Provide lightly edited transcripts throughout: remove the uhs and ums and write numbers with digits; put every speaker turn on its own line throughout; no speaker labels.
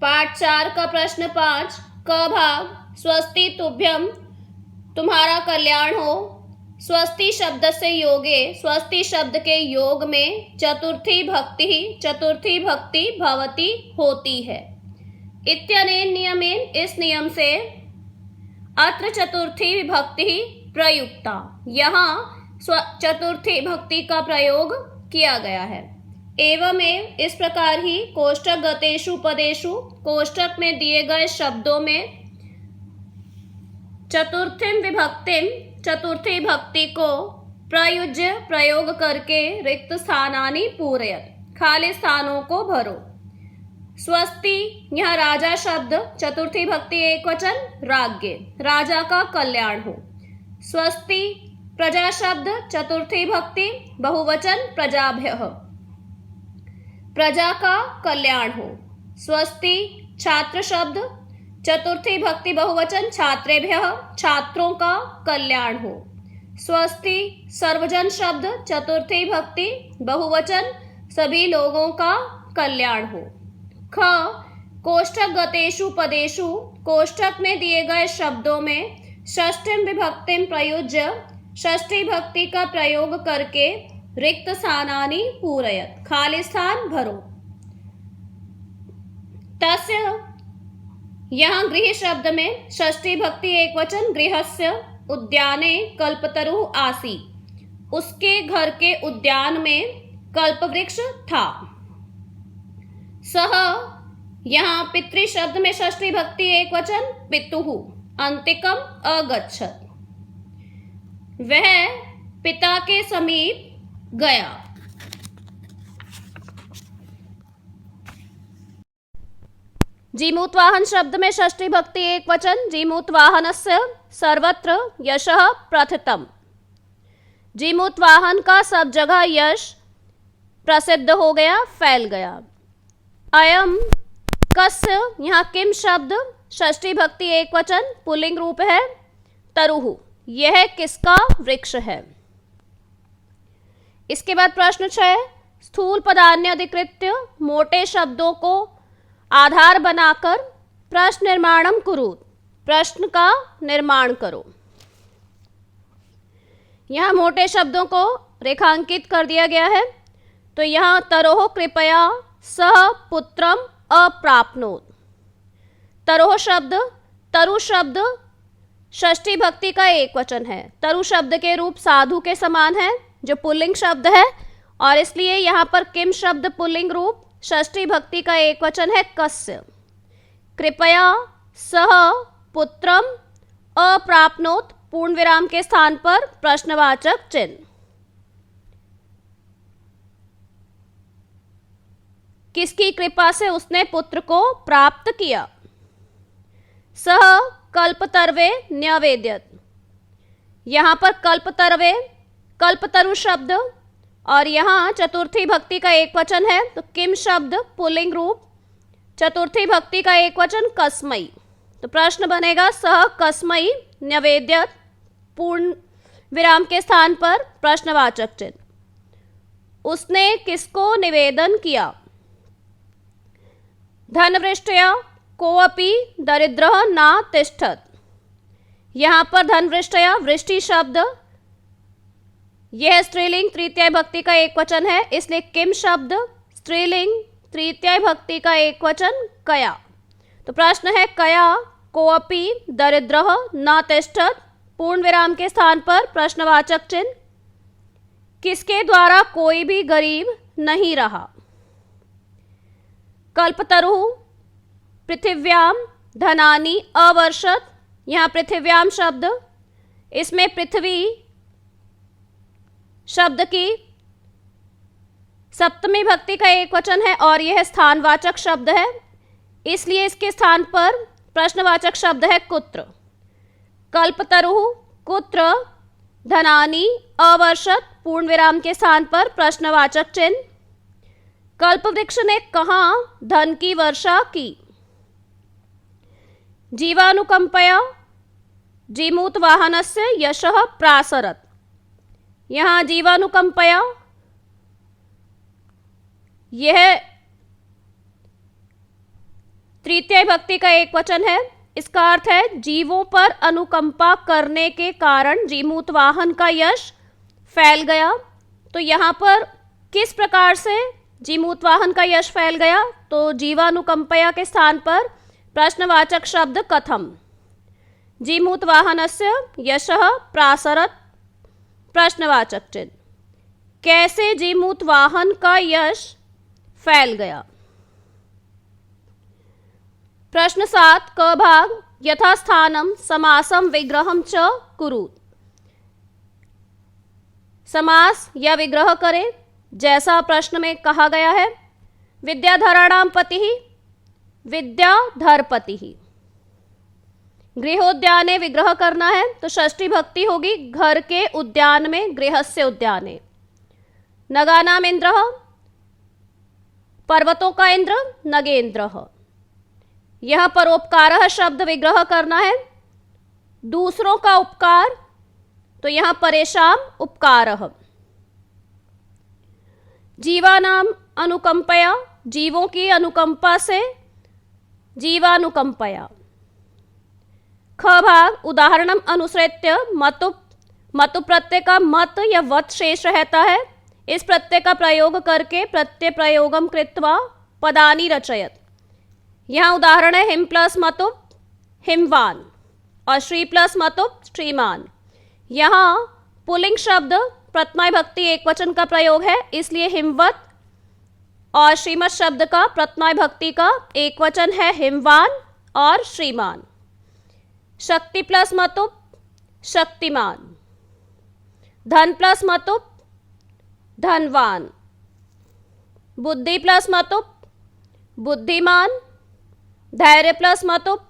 पाठ 4 का प्रश्न 5 क भाग, स्वस्ति तुभ्यम, तुम्हारा कल्याण हो। स्वस्ति शब्द से योगे, स्वस्ति शब्द के योग में चतुर्थी भक्ति भवती होती है। इत्यनेन नियमेन, इस नियम से अत्र चतुर्थी विभक्ति प्रयुक्ता, यहाँ चतुर्थी भक्ति का प्रयोग किया गया है। एवमेव, इस प्रकार ही कोष्ठक गतेषु पदेषु, कोष्ठक में दिए गए शब्दों में चतुर्थी भक्ति को प्रयुज्य, प्रयोग करके रिक्त स्थानानि पूरयत, खाली स्थानों को भरो। स्वस्ति, यह राजा शब्द, चतुर्थी भक्ति एक वचन राज्ञ, राजा का कल्याण हो। स्वस्ति प्रजा शब्द, चतुर्थी भक्ति बहुवचन प्रजाभ्यः, प्रजा का कल्याण हो। स्वस्ति छात्र शब्द, चतुर्थी भक्ति बहुवचन छात्रेभ्यः, छात्रों का कल्याण हो। स्वस्ति सर्वजन शब्द, चतुर्थी भक्ति बहुवचन सभी लोगों का कल्याण हो। ख कोष्ठक गतेषु पदेषु, कोष्ठक में दिए गए शब्दों में षष्ठीम विभक्तिम प्रयुज्य, षष्ठी भक्ति का प्रयोग करके रिक्त स्थानानि पूरयत, खाली स्थान भरो। तस्य, यहाँ गृह शब्द में षष्ठी भक्ति एक वचन गृहस्य, उद्याने कल्पतरु आसी, उसके घर के उद्यान में कल्पवृक्ष था। सह, यहाँ पितृ शब्द में षष्ठी भक्ति एक वचन पितुः, अंतिकम अगच्छत, वह पिता के समीप गया। जीमूतवाहन शब्द में षष्ठी भक्ति एक वचन जीमूतवाहनस्य, सर्वत्र यशः प्रथितम्, जीमूतवाहन का सब जगह यश प्रसिद्ध हो गया, फैल गया। अयम कस्य, यहाँ किम शब्द षष्ठी भक्ति एक वचन पुल्लिंग रूप है तरुः, यह किसका वृक्ष है। इसके बाद प्रश्न 6, स्थूल पदान्य अधिकृत्य, मोटे शब्दों को आधार बनाकर प्रश्न निर्माणम कुरु, प्रश्न का निर्माण करो। यहाँ मोटे शब्दों को रेखांकित कर दिया गया है। तो यहाँ तरोह कृपया सह पुत्रम अप्राप्नोत, तरोह शब्द, तरु शब्द षष्ठी भक्ति का एक वचन है, तरु शब्द के रूप साधु के समान है जो पुल्लिंग शब्द है, और इसलिए यहाँ पर किम शब्द पुल्लिंग रूप षष्ठी भक्ति का एक वचन है कस्य। कृपया सह पुत्रम अप्राप्नोत, पूर्ण विराम के स्थान पर प्रश्नवाचक चिन्ह। किसकी कृपा से उसने पुत्र को प्राप्त किया। सह कल्पतर्वे न्यवेद्यत, यहाँ पर कल्पतर्वे कल्पतरु शब्द, और यहाँ चतुर्थी भक्ति का एक वचन है, तो किम शब्द पुल्लिंग रूप चतुर्थी भक्ति का एक वचन कस्मई। तो प्रश्न बनेगा सह कस्मई न्यवेद्यत, पूर्ण विराम के स्थान पर प्रश्नवाचक चिन्ह। उसने किसको निवेदन किया। धनवृष्टया कोऽपि दरिद्रः न तिष्ठत, यहाँ पर धनवृष्टया वृष्टि शब्द, यह स्त्रीलिंग तृतीय भक्ति का एक वचन है, इसलिए किम शब्द स्त्रीलिंग तृतीय भक्ति का एक वचन कया। तो प्रश्न है कया कोऽपि दरिद्रः न तिष्ठत, पूर्ण विराम के स्थान पर प्रश्नवाचक चिन्ह। किसके द्वारा कोई भी गरीब नहीं रहा। कल्पतरु पृथिव्याम धनानि अवर्षत, यहाँ पृथिव्याम शब्द, इसमें पृथ्वी शब्द की सप्तमी भक्ति का एक वचन है और यह स्थानवाचक शब्द है, इसलिए इसके स्थान पर प्रश्नवाचक शब्द है कुत्र। कल्पतरु कुत्र धनानि अवर्षत, पूर्ण विराम के स्थान पर प्रश्नवाचक चिन्ह। कल्पवृक्ष ने कहाँ धन की वर्षा की। जीवानुकंपया जीमूत वाहनस्य यशः प्रासरत, यहाँ जीवानुकंपया यह तृतीय भक्ति का एक वचन है। इसका अर्थ है जीवों पर अनुकंपा करने के कारण जीमूत वाहन का यश फैल गया। तो यहाँ पर किस प्रकार से जीमूत वाहन का यश फैल गया? तो जीवानुकंपया के स्थान पर प्रश्नवाचक शब्द कथम। जीमूत वाहनस्य यशः प्रासरत्, प्रश्नवाचक चिन्ह। कैसे जीमूत वाहन का यश फैल गया? प्रश्न 7 क भाग, यथास्थानम समासम विग्रहम च कुरुत। समास या विग्रह करें जैसा प्रश्न में कहा गया है। विद्याधराणाम पति, विद्याधरपति। गृहोद्याने विग्रह करना है तो षष्ठी भक्ति होगी घर के उद्यान में, गृहस्य उद्याने। नगानाम इंद्र, पर्वतों का इंद्र नगेंद्र। यह परोपकार शब्द विग्रह करना है दूसरों का उपकार, तो यहां परेशान उपकार। जीवानाम अनुकंपया, जीवों की अनुकंपा से जीवानुकंपया। ख भाग, उदाहरणम अनुसृत्य मतु, मतु प्रत्यय का मत या वत शेष रहता है। इस प्रत्यय का प्रयोग करके प्रत्यय प्रयोगम कृत्वा पदानि रचयत। यहां उदाहरण है हिम प्लस मतु हिमवान और श्री प्लस मतु श्रीमान। यहां पुल्लिंग शब्द प्रथमा भक्ति एक वचन का प्रयोग है, इसलिए हिमवत, और श्रीमत शब्द का प्रथमा भक्ति का एक वचन है हिमवान और श्रीमान। शक्ति प्लस मतुप शक्तिमान, धन प्लस मतुप धनवान, बुद्धि प्लस मतुप बुद्धिमान, धैर्य प्लस मतुप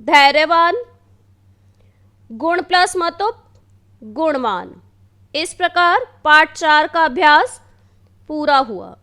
धैर्यवान, गुण प्लस मतुप गुणवान। इस प्रकार पाठ 4 का अभ्यास पूरा हुआ।